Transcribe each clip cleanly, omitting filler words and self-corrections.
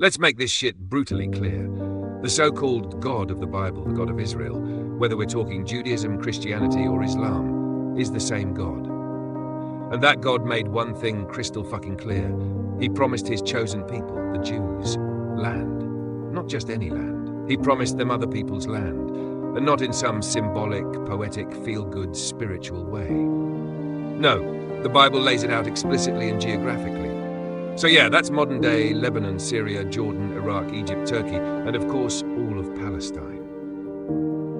Let's make this shit brutally clear. The so-called God of the Bible, the God of Israel, whether we're talking Judaism, Christianity, or Islam, is the same God. And that God made one thing crystal fucking clear. He promised his chosen people, the Jews, land. Not just any land. He promised them other people's land, and not in some symbolic, poetic, feel-good, spiritual way. No, the Bible lays it out explicitly and geographically. So yeah, that's modern-day Lebanon, Syria, Jordan, Iraq, Egypt, Turkey, and of course, all of Palestine.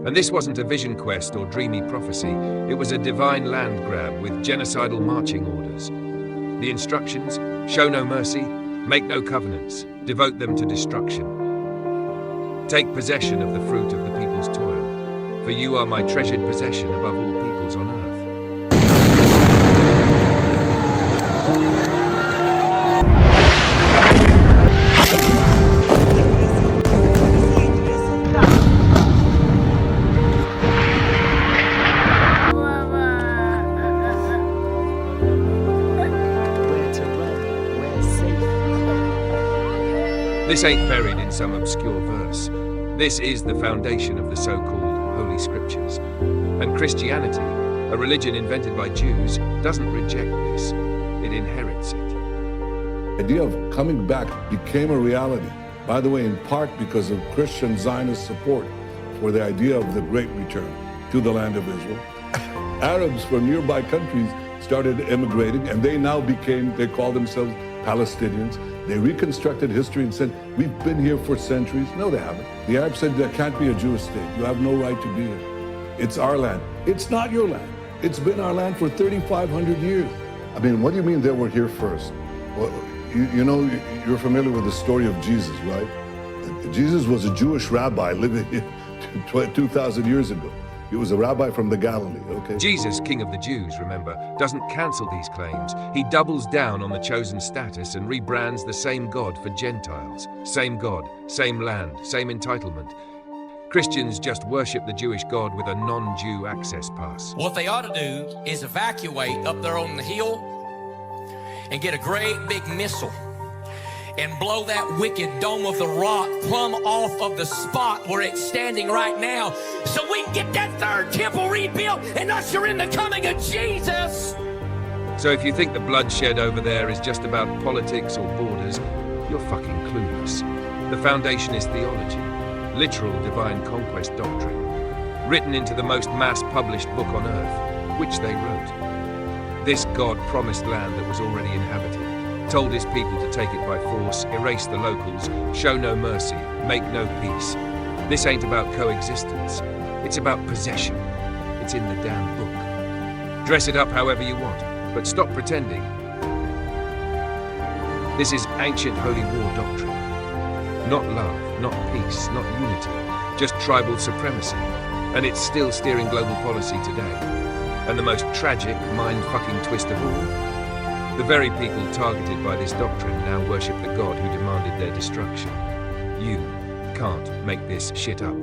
And this wasn't a vision quest or dreamy prophecy. It was a divine land grab with genocidal marching orders. The instructions: show no mercy, make no covenants, devote them to destruction. Take possession of the fruit of the people's toil, for you are my treasured possession above all peoples on earth. This ain't buried in some obscure verse. This is the foundation of the so-called Holy Scriptures. And Christianity, a religion invented by Jews, doesn't reject this. It inherits it. The idea of coming back became a reality, by the way, in part because of Christian Zionist support for the idea of the Great Return to the land of Israel. Arabs from nearby countries started immigrating, and they call themselves Palestinians. They reconstructed history and said, we've been here for centuries. No, they haven't. The Arabs said there can't be a Jewish state. You have no right to be here. It's our land. It's not your land. It's been our land for 3,500 years. I mean, what do you mean they were here first? Well, you know, you're familiar with the story of Jesus, right? Jesus was a Jewish rabbi living here 2,000 years ago. He was a rabbi from the Galilee, okay? Jesus, King of the Jews, remember, doesn't cancel these claims. He doubles down on the chosen status and rebrands the same God for Gentiles. Same God, same land, same entitlement. Christians just worship the Jewish God with a non-Jew access pass. What they ought to do is evacuate up there on the hill and get a great big missile and blow that wicked dome of the rock plumb off of the spot where it's standing right now, so we can get that third temple rebuilt and usher in the coming of Jesus. So if you think the bloodshed over there is just about politics or borders, you're fucking clueless. The foundation is theology, literal divine conquest doctrine, written into the most mass-published book on earth, which they wrote. This God promised land that was already inhabited, told his people to take it by force, erase the locals, show no mercy, make no peace. This ain't about coexistence. It's about possession. It's in the damn book. Dress it up however you want, but stop pretending. This is ancient holy war doctrine. Not love, not peace, not unity, just tribal supremacy. And it's still steering global policy today. And the most tragic, mind-fucking twist of all, the very people targeted by this doctrine now worship the God who demanded their destruction. You can't make this shit up.